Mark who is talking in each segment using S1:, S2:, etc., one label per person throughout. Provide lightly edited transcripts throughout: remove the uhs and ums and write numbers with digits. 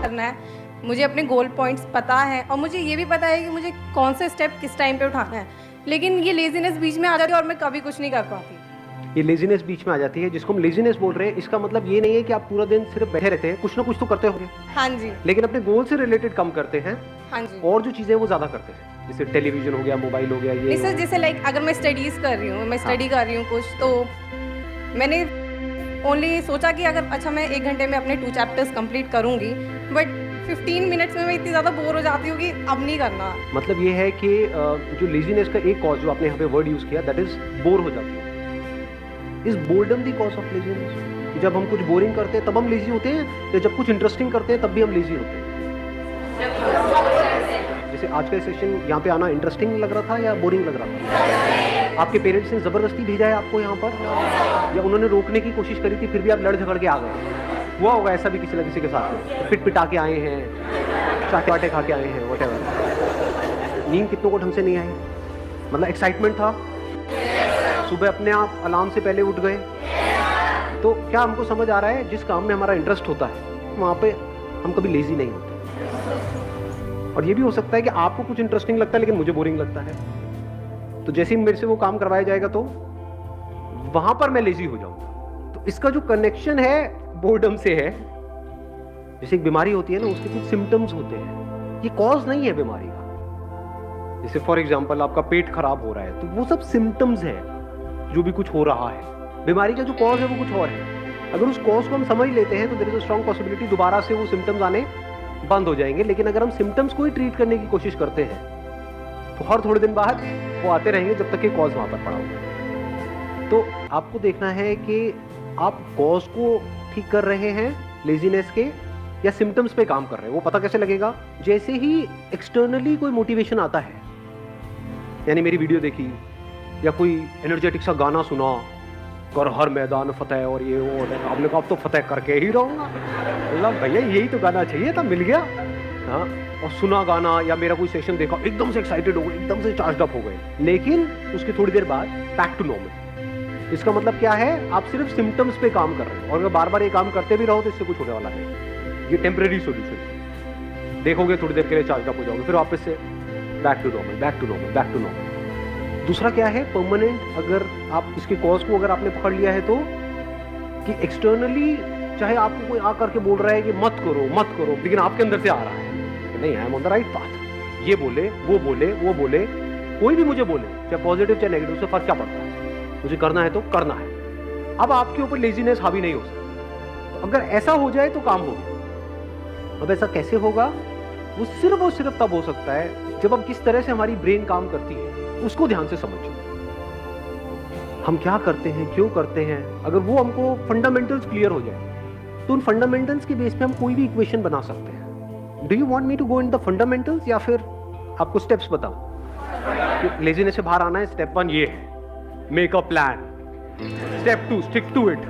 S1: करना है, मुझे अपने गोल पॉइंट्स पता है और मुझे ये भी पता है कि मुझे कौन से स्टेप किस टाइम पे उठाना है, लेकिन ये लेजीनेस बीच में आ जाती है और मैं कभी कुछ नहीं कर पाती।
S2: ये लेजीनेस बीच में आ जाती है, जिसको हम लेजीनेस बोल रहे हैं, इसका मतलब ये नहीं है कि आप पूरा दिन सिर्फ बैठे रहते हैं, कुछ ना कुछ तो करते होंगे,
S1: हाँ जी,
S2: लेकिन अपने गोल से रिलेटेड कम करते हैं
S1: हाँ जी।
S2: और जो चीज़ें वो ज़्यादा करते हैं, जैसे टेलीविजन हो गया, मोबाइल हो गया, ये
S1: नहीं
S2: हो
S1: सर,
S2: गया।
S1: जैसे लाइक अगर मैं स्टडीज़ कर रही हूँ, मैं स्टडी कर रही हूँ कुछ, तो मैंने ओनली सोचा कि अगर अच्छा मैं 1 घंटे में अपने 2 चैप्टर्स कंप्लीट करूँगी, बट 15 मिनट्स में मैं इतनी ज़्यादा बोर हो जाती हूँ कि अब नहीं करना।
S2: मतलब ये है कि जो लेजीनेस का एक कॉज जो आपने यहाँ पे वर्ड यूज़ किया, दैट इज बोर हो जाती है। Is boredom the cause of laziness? जब हम कुछ बोरिंग करते हैं तब हम लेजी होते हैं, या जब कुछ इंटरेस्टिंग करते हैं तब भी हम लेजी होते हैं? जैसे आज का सेशन यहाँ पे आना इंटरेस्टिंग लग रहा था या बोरिंग लग रहा था? आपके पेरेंट्स ने ज़बरदस्ती भेजा है आपको यहाँ पर, या उन्होंने रोकने की कोशिश करी थी फिर भी आप लड़ झगड़ के आ गए? हुआ होगा ऐसा भी किसी न किसी के साथ में, पिट पिटा के आए हैं, चाटे वाटे खा के आए हैं, व्हाटएवर। नींद कितनों को ढंग से नहीं आई? मतलब एक्साइटमेंट था, सुबह अपने आप अलार्म से पहले उठ गए। तो क्या हमको समझ आ रहा है, जिस काम में हमारा इंटरेस्ट होता है वहाँ पे हम कभी लेजी नहीं होते। और ये भी हो सकता है कि आपको कुछ इंटरेस्टिंग लगता है लेकिन मुझे बोरिंग लगता है, तो जैसे ही मेरे से वो काम करवाया जाएगा तो वहां पर मैं लेजी हो जाऊंगा। तो इसका जो कनेक्शन है बोर्डम से है। जैसे एक बीमारी होती है ना, उसके कुछ सिम्टम्स होते हैं, ये कॉज नहीं है बीमारी का। जैसे फॉर एग्जांपल आपका पेट खराब हो रहा है, तो वो सब सिम्टम्स है जो भी कुछ हो रहा है। बीमारी का जो कॉज है वो कुछ और है। अगर उस कॉज को हम समझ लेते हैं तो there is a strong possibility दोबारा से वो सिम्टम्स आने बंद हो जाएंगे। लेकिन अगर हम सिम्टम्स को ही ट्रीट करने की कोशिश करते हैं तो हर थोड़े दिन बाद वो आते रहेंगे जब तक कि कॉज वहां पर पड़ा होगा। तो आपको देखना है कि आप कॉज को ठीक कर रहे हैं लेजीनेस के, या सिम्टम्स पे काम कर रहे हैं। वो पता कैसे लगेगा? जैसे ही एक्सटर्नली कोई मोटिवेशन आता है, यानी मेरी वीडियो देखी या कोई एनर्जेटिक सा गाना सुना, कर हर मैदान फतेह और ये वो, आपने कहा अब तो फतेह करके ही रहूंगा। मतलब भैया यही तो गाना चाहिए था, मिल गया। हाँ, और सुना गाना या मेरा कोई सेशन देखा, एकदम से एक्साइटेड हो गए, एकदम से चार्ज अप हो गए, लेकिन उसकी थोड़ी देर बाद बैक टू नॉर्मल। इसका मतलब क्या है? आप सिर्फ सिम्टम्स पे काम कर रहे हैं, और अगर बार बार ये काम करते भी रहो तो इससे कुछ होने वाला नहीं। ये टेम्परेरी सोल्यूशन, देखोगे थोड़ी देर के लिए चार्ज अप हो जाओगे, फिर वापस से back to normal, back to normal, back to normal. दूसरा क्या है? परमानेंट। अगर आप इसके कॉज को अगर आपने पकड़ लिया है तो, कि एक्सटर्नली चाहे आपको कोई आकर के बोल रहा है कि मत करो मत करो, लेकिन आपके अंदर से आ रहा है कि नहीं, I am on the right path. ये बोले वो बोले वो बोले, कोई भी मुझे बोले, चाहे पॉजिटिव चाहे नेगेटिव, से फर्क क्या पड़ता है? मुझे करना है तो करना है। अब आपके ऊपर लेजीनेस हावी नहीं हो सकती। तो अगर ऐसा हो जाए तो काम हो गया। अब ऐसा कैसे होगा? वो सिर्फ तब हो सकता है जब अब किस तरह से हमारी ब्रेन काम करती है उसको ध्यान से समझो। हम क्या करते हैं, क्यों करते हैं, अगर वो हमको फंडामेंटल्स क्लियर हो जाए तो उन फंडामेंटल्स के बेस पे हम कोई भी इक्वेशन बना सकते हैं। Do you want me to go in the fundamentals, या फिर आपको स्टेप्स बताऊं? लेजीनेस से बाहर आना है, स्टेप 1 ये है, make a plan. Step 2 stick to it.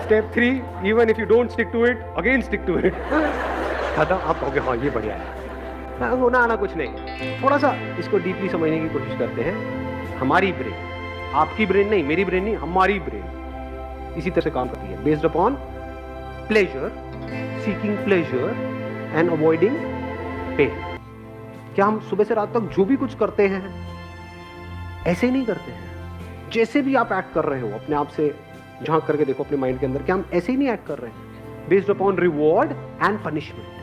S2: Step 3 even if you don't stick to it, again stick to it. खत्म। आप कहोगे हाँ ये बढ़िया है। होना आना कुछ नहीं। थोड़ा सा इसको डीपली समझने की कोशिश करते हैं। हमारी ब्रेन, आपकी ब्रेन नहीं, मेरी ब्रेन नहीं, हमारी ब्रेन इसी तरह से काम करती है, based upon pleasure, seeking pleasure and avoiding pain. क्या हम सुबह से रात तक जो भी कुछ करते हैं ऐसे ही नहीं करते हैं? जैसे भी आप एक्ट कर रहे हो, अपने आप से झांक करके देखो अपने माइंड के अंदर, क्या हम ऐसे ही नहीं एक्ट कर रहे हैं? Based upon reward and punishment.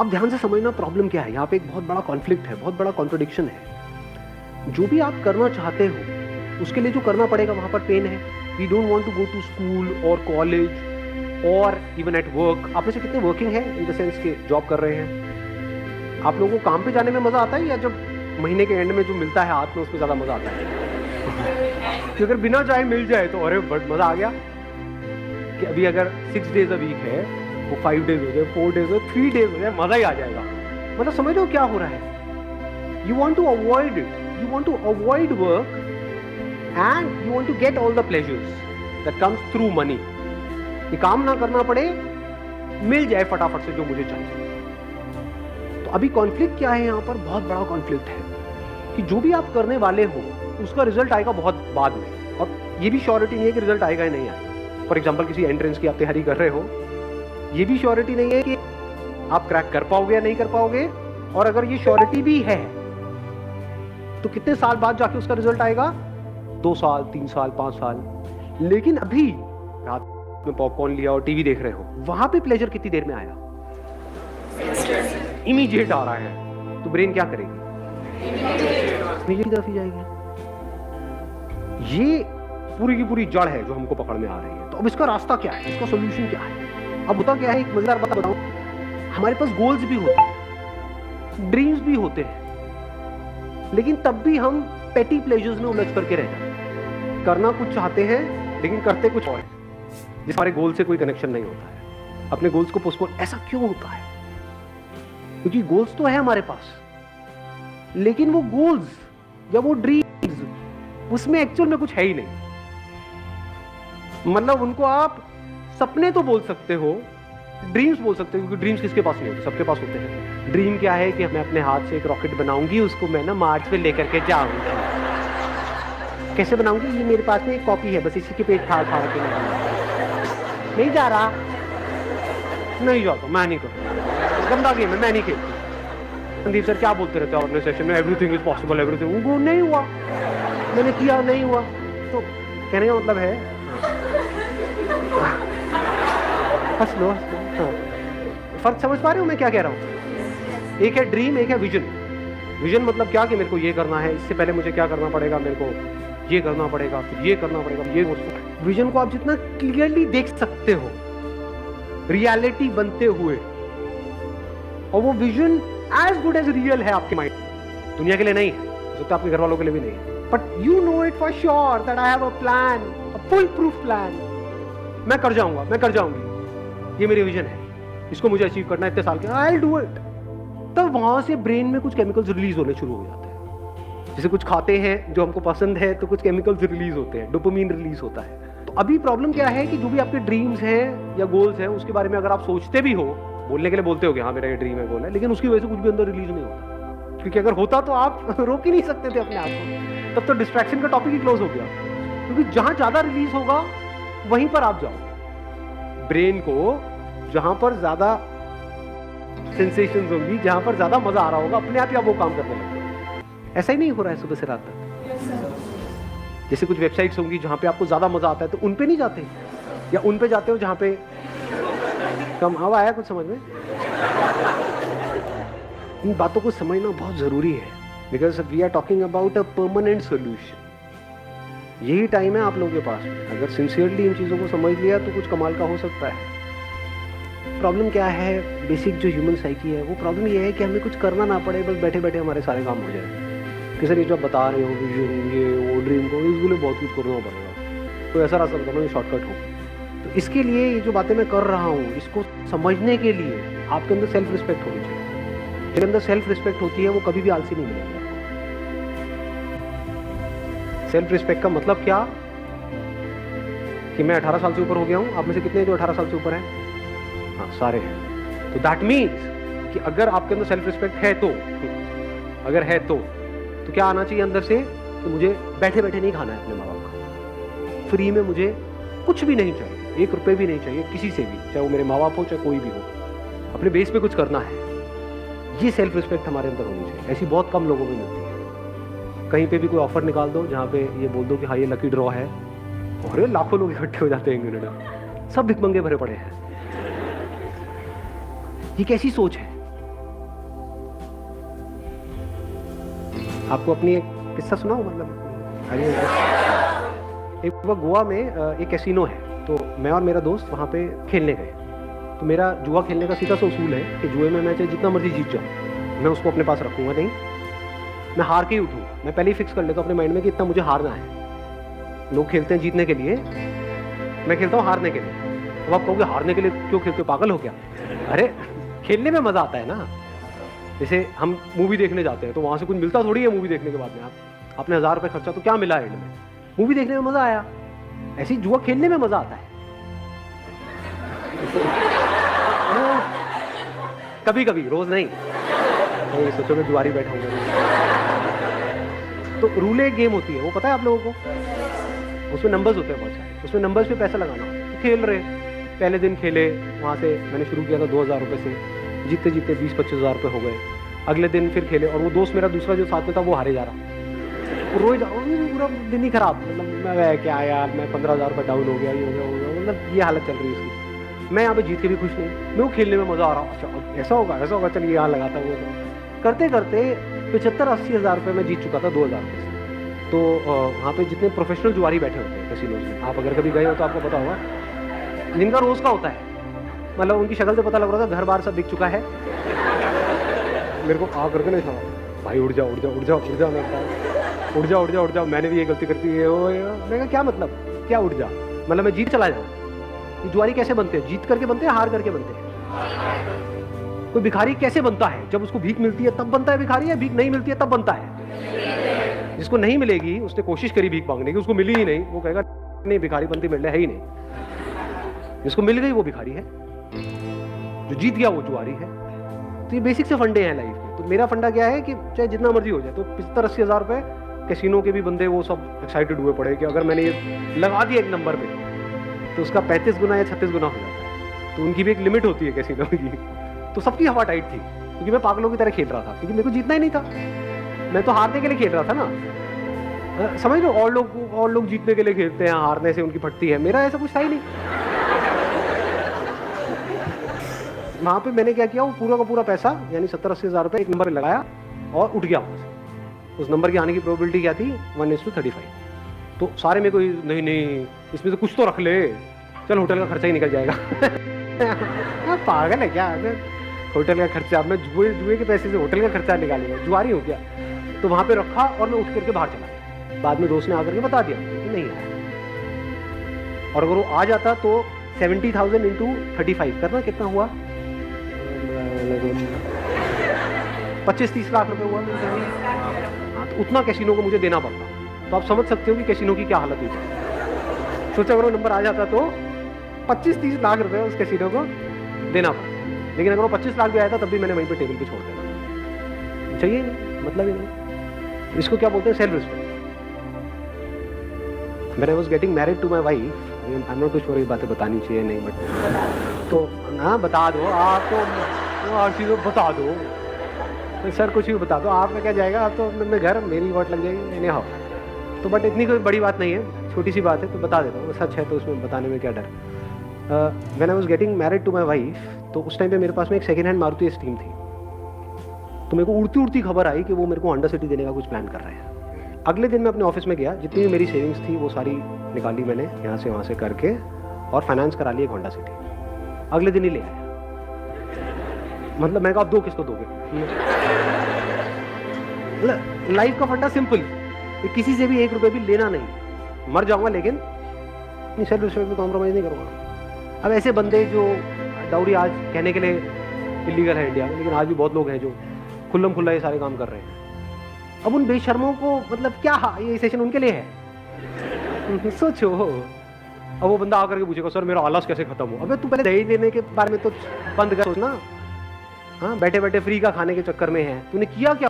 S2: अब ध्यान से समझना प्रॉब्लम क्या है। यहाँ पे एक बहुत बड़ा कॉन्फ्लिक्ट है, बहुत बड़ा कॉन्ट्रडिक्शन है। जो भी आप करना चाहते हो उसके लिए जो करना पड़ेगा वहां पर पेन है। We don't want to go to school और कॉलेज और इवन एट वर्क। आप में से कितने वर्किंग है, इन द सेंस के जॉब कर रहे हैं? आप लोगों को काम पे जाने में मजा आता है, या जब महीने के एंड में जो मिलता है हाथ में उसमें ज्यादा मजा आता है? कि अगर बिना चाहे मिल जाए तो अरे बट मजा आ गया। कि अभी अगर 6 days a week है, वो 5 days हो जाए, 4 days हो जाए, 3 days हो जाए, मजा ही आ जाएगा। मतलब समझ लो क्या हो रहा है। You want to avoid it, you want to avoid work and you want to get all the pleasures that comes through money. ये काम ना करना पड़े, मिल जाए फटाफट से जो मुझे चाहिए। तो अभी कॉन्फ्लिक्ट क्या है यहाँ पर? बहुत बड़ा कॉन्फ्लिक्ट है कि जो भी आप करने वाले हो उसका रिजल्ट आएगा बहुत बाद में, और ये भी श्योरिटी नहीं है कि रिजल्ट आएगा ही नहीं आएगा। फॉर एग्जाम्पल किसी एंट्रेंस की आप तैयारी कर रहे हो, ये भी श्योरिटी नहीं है कि आप क्रैक कर पाओगे या नहीं कर पाओगे, और अगर ये श्योरिटी भी है तो कितने साल बाद जाके उसका रिजल्ट आएगा? 2 साल, 3 साल, 5 साल। लेकिन अभी रात में पॉपकॉर्न लिया और टीवी देख रहे हो, वहां पे प्लेजर कितनी देर में आया? इमीडिएट आ रहा है। तो ब्रेन क्या करेगी? इमीडिएट तरफ ही जाएगी। ये पूरी की पूरी जड़ है जो हमको पकड़ में आ रही है। तो अब इसका रास्ता क्या है, इसका सोल्यूशन क्या है? अब होता क्या है, एक मजेदार बात बताऊं, हमारे पास गोल्स भी होते हैं, ड्रीम्स भी होते हैं, लेकिन तब भी हम पेटी प्लेजर्स में उलझ करके रह जाते हैं। करना कुछ चाहते हैं लेकिन करते कुछ और है, जिस हमारे गोल से कोई कनेक्शन नहीं होता है। अपने गोल्स को पोस्टपोन, ऐसा क्यों होता है? क्योंकि गोल्स तो है हमारे पास, लेकिन वो गोल्स या वो ड्रीम्स, उसमें एक्चुअल में कुछ है ही नहीं। मतलब उनको आप सपने तो बोल सकते हो, ड्रीम्स बोल सकते हो, क्योंकि ड्रीम्स किसके पास नहीं होते? सबके पास होते हैं। ड्रीम क्या है कि मैं अपने हाथ से एक रॉकेट बनाऊंगी, उसको मैं ना मार्स पे लेकर के जाऊंगी। कैसे बनाऊंगी? ये मेरे पास में एक कॉपी है, बस इसी के पेट फाड़ फाड़ के नहीं जा रहा, नहीं जाता, मैं नहीं करूँ, गंदा गेम है, मैं नहीं खेलती। संदीप सर क्या बोलते रहते हैं अपने सेशन में, एवरीथिंग इज पॉसिबल, एवरीथिंग। वो नहीं हुआ, मैंने किया, नहीं हुआ। तो कहने का मतलब है, हंस लो, हाँ। फर्क समझ पा रहे हो मैं क्या कह रहा हूँ? एक है ड्रीम, एक है विजन। विजन मतलब क्या कि मेरे को ये करना है, इससे पहले मुझे क्या करना पड़ेगा, मेरे को ये करना पड़ेगा, फिर ये करना पड़ेगा, ये। विजन को आप जितना क्लियरली देख सकते हो रियलिटी बनते हुए, और वो vision as good as real है आपके माइंड, दुनिया के लिए नहीं है, हो सकता है आपके घर वालों के लिए भी नहीं है, but you know it for sure that I have a plan, a full proof plan. मैं कर जाऊंगा, मैं कर जाऊंगी, ये मेरी विजन है, इसको मुझे अचीव करना है इतने साल के, आई विल डू इट। तब वहां से ब्रेन में कुछ केमिकल्स रिलीज होने शुरू हो जाते हैं। जैसे कुछ खाते हैं जो हमको पसंद है तो कुछ केमिकल्स रिलीज होते हैं, डोपामिन रिलीज होता है। तो अभी प्रॉब्लम क्या है कि जो भी आपके ड्रीम्स हैं या गोल्स हैं, उसके बारे में अगर आप सोचते भी हो, बोलने के लिए बोलते हो कि हाँ मेरा ये ड्रीम है, गोल है, लेकिन उसकी वजह से कुछ भी अंदर रिलीज नहीं होता, क्योंकि अगर होता तो आप रोक ही नहीं सकते थे अपने आप को। तब तो डिस्ट्रैक्शन का टॉपिक ही क्लोज हो गया, क्योंकि जहां ज्यादा रिलीज होगा वहीं पर आप जाओ। ब्रेन को जहां पर ज्यादा सेंसेशंस होंगी, जहां पर ज्यादा मजा आ रहा होगा, अपने आप ही आप वो काम करने लगेंगे। ऐसा ही नहीं हो रहा है सुबह से रात तक? जैसे कुछ वेबसाइट्स होंगी जहां पे आपको ज्यादा मजा आता है, तो उन पे नहीं जाते, या उन पे जाते हो जहां पे कम। अब आया कुछ समझ में? इन बातों को समझना बहुत जरूरी है, because we are talking about a permanent solution. यही टाइम है आप लोगों के पास, अगर सिंसियरली इन चीजों को समझ लिया तो कुछ कमाल का हो सकता है। प्रॉब्लम क्या है, बेसिक जो ह्यूमन साइकी है, वो प्रॉब्लम ये है कि हमें कुछ करना ना पड़े, बस बैठे बैठे हमारे सारे काम हो जाए। कि सर ये जो आप बता रहे हो विजन, ये वो ड्रीम को, इसके लिए बहुत कुछ करना पड़ेगा, कोई ऐसा रास्ता बताना जो शॉर्टकट हो। तो इसके लिए ये जो बातें मैं कर रहा हूँ, इसको समझने के लिए आपके अंदर सेल्फ रिस्पेक्ट होनी चाहिए। जिसके अंदर सेल्फ रिस्पेक्ट होती है वो कभी भी आलसी नहीं बनेगा। सेल्फ रिस्पेक्ट का मतलब क्या कि मैं 18 साल से ऊपर हो गया हूँ। आप में से कितने जो 18 साल से ऊपर हैं? हाँ, सारे हैं। तो दैट मीन्स कि अगर आपके अंदर सेल्फ रिस्पेक्ट है तो, अगर है तो क्या आना चाहिए अंदर से कि मुझे बैठे बैठे नहीं खाना है अपने माँ बाप का, फ्री में मुझे कुछ भी नहीं चाहिए, 1 रुपये भी नहीं चाहिए किसी से भी, चाहे वो मेरे माँ बाप हो चाहे कोई भी हो, अपने बेस पे कुछ करना है। ये सेल्फ रिस्पेक्ट हमारे अंदर होनी चाहिए। ऐसी बहुत कम लोगों में मिलती है। कहीं पे भी कोई ऑफर निकाल दो जहाँ पे ये बोल दो कि हाँ ये लकी ड्रॉ है, और लाखों लोग इकट्ठे हो जाते हैं 1 मिनट में, सब भिखमंगे भरे पड़े हैं। ये कैसी सोच है? आपको अपनी एक किस्सा सुनाऊं? मतलब एक बार गोवा में एक कैसीनो है, तो मैं और मेरा दोस्त वहाँ पे खेलने गए। तो मेरा जुआ खेलने का सीधा सा उसूल है कि जुए में मैं चाहे जितना मर्जी जीत जाऊँ, मैं उसको अपने पास रखूंगा नहीं, मैं हार के ही उठूंगा। मैं पहले ही फिक्स कर लेता हूँ अपने माइंड में कि इतना मुझे हारना है। लोग खेलते हैं जीतने के लिए, मैं खेलता हूँ हारने के लिए। तो आप कहोगे हारने के लिए क्यों खेलते हो, पागल हो क्या? अरे खेलने में मजा आता है ना। जैसे हम मूवी देखने जाते हैं तो वहां से कुछ मिलता थोड़ी है मूवी देखने के बाद में। आपने 1000 रुपये खर्चा तो क्या मिला एंड में? मूवी देखने में मजा आया। ऐसी जुआ खेलने में मजा आता है कभी कभी, रोज नहीं। तो सोचो मैं जुआरी बैठा हूँ। तो रूले एक गेम होती है, वो पता है आप लोगों को? उसमें नंबर्स होते हैं बहुत सारे, उसमें नंबर्स पे पैसा लगाना होता है। तो खेल रहे पहले दिन खेले, वहाँ से मैंने शुरू किया था 2000 रुपये से, जीतते जीतते 20-25 हज़ार रुपये हो गए। अगले दिन फिर खेले और वो दोस्त मेरा दूसरा जो साथ में था वो हारे जा रहा, रोज पूरा दिन ही खराब, मतलब मैं क्या यार, मैं 15,000 रुपये डाउन हो गया, ये हो गया, मतलब ये हालत चल रही है उसकी। मैं यहाँ पे जीत के भी खुश नहीं, मैं वो खेलने में मज़ा आ रहा, अच्छा ऐसा होगा चलिए यहाँ लगाता वो करते करते 75-80 हज़ार रुपये मैं जीत चुका था 2000 रुपये से। तो वहाँ पे जितने प्रोफेशनल जुआरी बैठे होते हैं कैसीनोज में, आप अगर कभी गए हो तो आपको पता होगा, जिनका रोज़ का होता है, मतलब उनकी शक्ल से पता लग रहा था घर बार सब बिक चुका है। मेरे को आ करके नहीं था, भाई उड़ जा, मैं उड़ जा, मैंने भी ये गलती करती है। मैंने कहा क्या मतलब, क्या उड़ जा, मतलब मैं जीत चला जाऊँ? ये जुआरी कैसे बनते हैं? जीत करके बनते हैं, हार करके बनते हैं? कोई भिखारी कैसे बनता है? जब उसको भीख मिलती है तब बनता है भिखारी, या भीख नहीं मिलती है तब बनता है? जिसको नहीं मिलेगी, उसने कोशिश करी भीख मांगने की, उसको मिली ही नहीं, वो कहेगा नहीं भिखारी बनती मिल है ही नहीं। जिसको मिल गई वो भिखारी है, जो जीत गया वो जुआरी है। तो ये बेसिक से फंडे हैं लाइफ के। तो मेरा फंडा क्या है कि चाहे जितना मर्जी हो जाए, तो 75-80 हज़ार रुपये कैसीनो के भी बंदे वो सब एक्साइटेड हुए पड़े कि अगर मैंने ये लगा दिया एक नंबर पे तो उसका 35 गुना या 36 गुना हो जाता है। तो उनकी भी एक लिमिट होती है कैसीनो की। तो सबकी हवा टाइट थी, क्योंकि मैं पागलों की तरह खेल रहा था, क्योंकि मेरे को जीतना ही नहीं था, मैं तो हारने के लिए खेल रहा था ना। समझ लो, और लोग जीतने के लिए खेलते हैं, हारने से उनकी फटती है, मेरा ऐसा कुछ था ही नहीं। वहाँ पे मैंने क्या किया, वो पूरा का पूरा पैसा यानी 70-80 हज़ार रुपये एक नंबर पे लगाया और उठ गया वहाँ से। उस नंबर के आने की प्रोबेबिलिटी क्या थी? 1:35। तो सारे मेरे को नहीं इसमें से कुछ तो रख ले, चल होटल का खर्चा ही निकल जाएगा। पागल है क्या, होटल का खर्चा, मैं जुए के पैसे से होटल का खर्चा निकालेगा, जुआरी हो गया। तो वहाँ पे रखा और मैं उठ करके बाहर चला गया। बाद में दोस्त ने आकर के बता दिया कि नहीं आया। और अगर वो आ जाता तो 70,000 इंटू 35 करना कितना हुआ? 25-30 लाख रुपए हुआ। हाँ, तो उतना कैसीनो को मुझे देना पड़ता। तो आप समझ सकते हो कि कैसीनो की क्या हालत हुई थी। सोचा अगर वो नंबर आ जाता तो 25-30 लाख रुपए उस कैसीनो को देना पड़ता, लेकिन अगर वो 25 लाख भी आया था तब भी मैंने वहीं पे टेबल पे छोड़ देना, चाहिए नहीं, मतलब ही नहीं। इसको क्या बोलते हैं? Self respect. When I was getting married to my wife, I'm not too sure ये बातें बतानी चाहिए नहीं, बट तो ना बता दो आप, तो हर चीज़ बता दो सर, कुछ भी बता दो, आप में क्या जाएगा, आप तो अपने घर मेरी वोट लग जाएगी, नहीं हाँ। तो बट इतनी कोई बड़ी बात नहीं है, छोटी सी बात है, तो बता देता हूँ, सच है तो उसमें बताने में क्या डर। When I was getting married to my wife, तो उस टाइम पे मेरे पास में एक सेकेंड हैंड मारुति स्टीम थी। तो मेरे को उड़ती उड़ती खबर आई कि वो मेरे को होंडा सिटी देने का कुछ प्लान कर रहे हैं। अगले दिन मैं अपने ऑफिस में गया, जितनी भी मेरी सेविंग्स थी वो सारी निकाली मैंने यहाँ से वहाँ से करके और फाइनेंस करा लिया एक होंडा सिटी। अगले दिन ही ले आया। मतलब मैं कहा, अब दो किसको दोगे? लाइफ का फंडा सिंपल, किसी से भी 1 रुपये भी लेना नहीं, मर जाऊंगा लेकिन सेल्फ रिस्पेक्ट में कॉम्प्रोमाइज़ नहीं करूँगा। अब ऐसे बंदे जो डाउरी आज कहने के लिए इलीगल है इंडिया में, लेकिन आज भी बहुत लोग हैं जो खुल्लम खुल्ला ये सारे काम कर रहे हैं। अब उन बेशर्मों को मतलब क्या, ये सेशन उनके लिए है? सोचो, अब वो बंदा आकर के पूछेगा, सर मेरा आलस कैसे खत्म हो? अबे तू पहले दहेज लेने के बारे में तो बंद कर सोचना। हाँ, बैठे बैठे फ्री का खाने के चक्कर में है, तूने किया क्या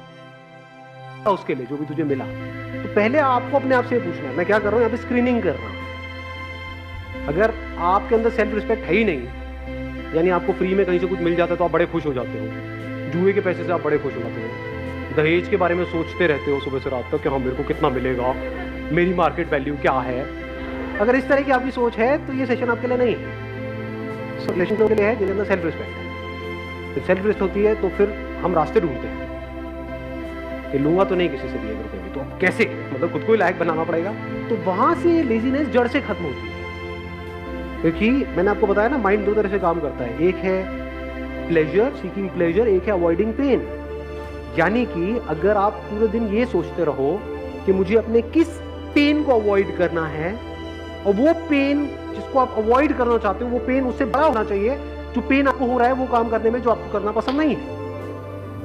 S2: उसके लिए जो भी तुझे मिला? तो पहले आपको अपने आप से पूछना है। मैं क्या कर रहा हूँ यहाँ पे? स्क्रीनिंग कर रहा हूँ। अगर आपके अंदर सेल्फ रिस्पेक्ट है ही नहीं, यानी आपको फ्री में कहीं से कुछ मिल जाता है तो आप बड़े खुश हो जाते हो, जुए के पैसे से आप बड़े खुश हो जाते हो, दहेज के बारे में सोचते रहते हो सुबह से रात तक कि हाँ मेरे को कितना मिलेगा, मेरी मार्केट वैल्यू क्या है। अगर इस तरह की आपकी सोच है तो ये सेशन आपके लिए नहीं है। रिलेशनशिप के लिए है जिनके अंदर सेल्फ रिस्पेक्ट है। जब सेल्फ रिस्पेक्ट होती है तो फिर हम रास्ते ढूंढते हैं कि लूंगा तो नहीं किसी से भी 1 रुपये भी, तो अब कैसे, मतलब खुद को ही लायक बनाना पड़ेगा। तो वहां से लेजीनेस जड़ से खत्म होती है। क्योंकि मैंने आपको बताया ना, माइंड 2 तरह से काम करता है, एक है प्लेजर, सीकिंग प्लेजर, एक है अवॉइडिंग पेन। यानी कि अगर आप पूरे दिन ये सोचते रहो कि मुझे अपने किस पेन को अवॉइड करना है, और वो पेन जिसको आप अवॉइड करना चाहते हो वो पेन उससे बड़ा होना चाहिए जो पेन आपको हो रहा है वो काम करने में जो आपको करना पसंद नहीं है।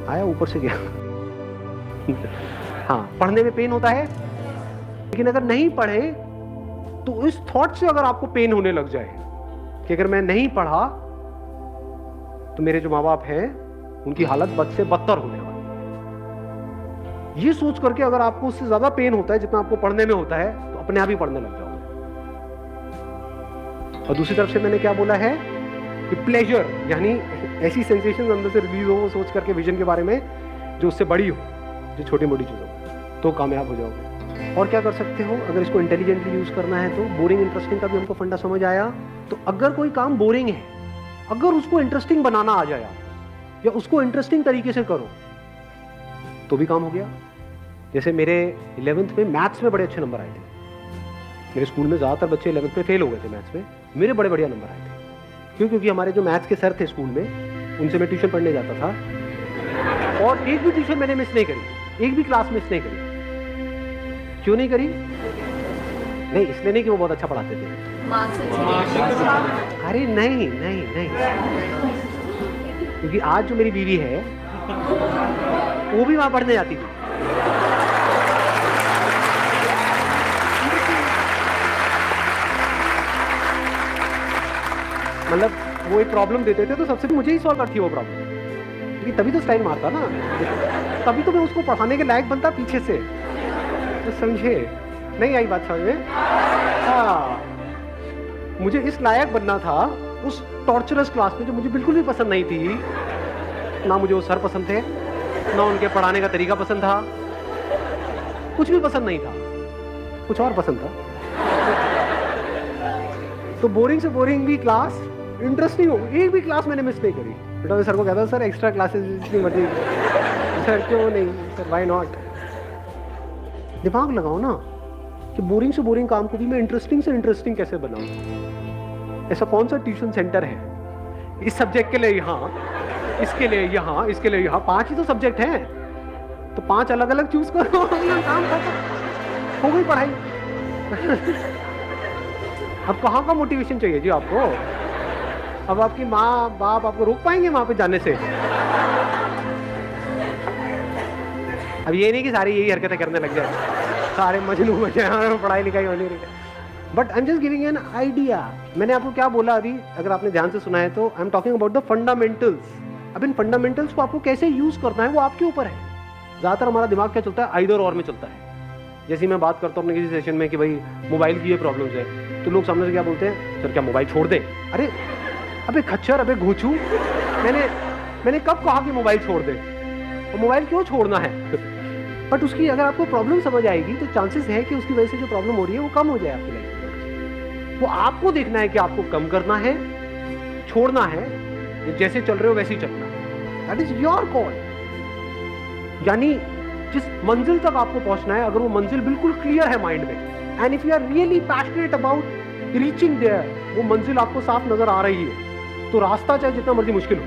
S2: आया ऊपर से गया। हाँ, पढ़ने में पेन होता है, लेकिन अगर नहीं पढ़े तो इस थॉट से अगर आपको पेन होने लग जाए कि अगर मैं नहीं पढ़ा तो मेरे जो माँ बाप हैं उनकी हालत बद से बदतर होने वाली, ये सोच करके अगर आपको उससे ज्यादा पेन होता है जितना आपको पढ़ने में होता है, तो अपने आप ही पढ़ने लग जाओगे। और दूसरी तरफ से मैंने क्या बोला है कि प्लेजर, यानी ऐसी सेंसेशन अंदर से रिलीज हो वो सोच करके विजन के बारे में जो उससे बड़ी हो, जो छोटी मोटी चीज़ों, तो कामयाब हो जाओगे। और क्या कर सकते हो अगर इसको इंटेलिजेंटली यूज़ करना है तो? बोरिंग इंटरेस्टिंग का भी हमको फंडा समझ आया। तो अगर कोई काम बोरिंग है, अगर उसको इंटरेस्टिंग बनाना आ जाए या उसको इंटरेस्टिंग तरीके से करो तो भी काम हो गया। जैसे मेरे 11th में मैथ्स में बड़े अच्छे नंबर आए थे। मेरे स्कूल में ज़्यादातर बच्चे 11th में फेल हो गए थे मैथ्स में, मेरे बड़े बढ़िया नंबर आए थे। क्यों? क्योंकि हमारे जो मैथ्स के सर थे स्कूल में, उनसे मैं ट्यूशन पढ़ने जाता था और एक भी ट्यूशन मैंने मिस नहीं करी, एक भी क्लास मिस नहीं करी। क्यों नहीं करी? नहीं इसलिए नहीं कि वो बहुत अच्छा पढ़ाते थे, अरे नहीं नहीं नहीं, क्योंकि आज जो मेरी बीवी है वो भी वहां पढ़ने जाती थी। मतलब वो एक प्रॉब्लम देते थे तो सबसे मुझे ही सॉल्व करती वो प्रॉब्लम, क्योंकि तभी तो स्टाइल मारता ना, तभी तो मैं उसको पढ़ाने के लायक बनता पीछे से। तो समझे? नहीं आई बात समझ में? हाँ, मुझे इस लायक बनना था उस टॉर्चरस क्लास में जो मुझे बिल्कुल भी पसंद नहीं थी। ना मुझे वो सर पसंद थे, ना उनके पढ़ाने का तरीका पसंद था, कुछ भी पसंद नहीं था, कुछ और पसंद था। तो बोरिंग से बोरिंग भी क्लास इंटरेस्टिंग हो, एक भी क्लास मैंने मिस नहीं करी। बेटा मैं सर को कहता सर एक्स्ट्रा क्लासेस इतनी मत, सर क्यों नहीं सर, व्हाई नॉट। दिमाग लगाओ ना कि बोरिंग से बोरिंग काम को भी मैं इंटरेस्टिंग से इंटरेस्टिंग कैसे बनाऊं। ऐसा कौन सा ट्यूशन सेंटर है इस सब्जेक्ट के लिए यहाँ, इसके लिए यहाँ, इसके लिए यहाँ, 5 ही तो सब्जेक्ट हैं, तो 5 अलग अलग चूज करो, काम हो गई पढ़ाई। अब कहाँ का मोटिवेशन चाहिए जी आपको? अब आपकी माँ बाप आपको रोक पाएंगे वहां पे जाने से? अब ये नहीं कि सारी यही हरकतें करने लग जाए, सारे मजनू बचे, पढ़ाई लिखाई होनी रही। But I am just giving an idea. मैंने आपको क्या बोला अभी, अगर आपने ध्यान से सुना है तो I am talking about the fundamentals. अब इन फंडामेंटल्स को आपको कैसे यूज करना है वो आपके ऊपर है। ज्यादातर हमारा दिमाग क्या चलता है, आइदर और में चलता है। जैसे मैं बात करता हूँ अपने किसी सेशन में कि भाई मोबाइल की ये प्रॉब्लम्स है, तो लोग सामने से क्या बोलते हैं, सर क्या मोबाइल छोड़ दें? अरे अबे खच्चर, अबे घोचू, मैंने कब कहा कि मोबाइल छोड़ दें? तो मोबाइल क्यों छोड़ना है? बट उसकी अगर आपको प्रॉब्लम समझ आएगी तो चांसेस है कि उसकी वजह से जो प्रॉब्लम हो रही है वो कम हो जाए आपकी लाइफ में। वो आपको देखना है कि आपको कम करना है, छोड़ना है, जैसे चल रहे हो वैसे ही चलना है। That is your call. यानी जिस मंजिल तक आपको पहुंचना है, अगर वो मंजिल बिल्कुल क्लियर है माइंड में, and if you are really passionate about reaching there, वो मंजिल आपको साफ नजर आ रही है, तो रास्ता चाहे जितना मर्जी मुश्किल हो,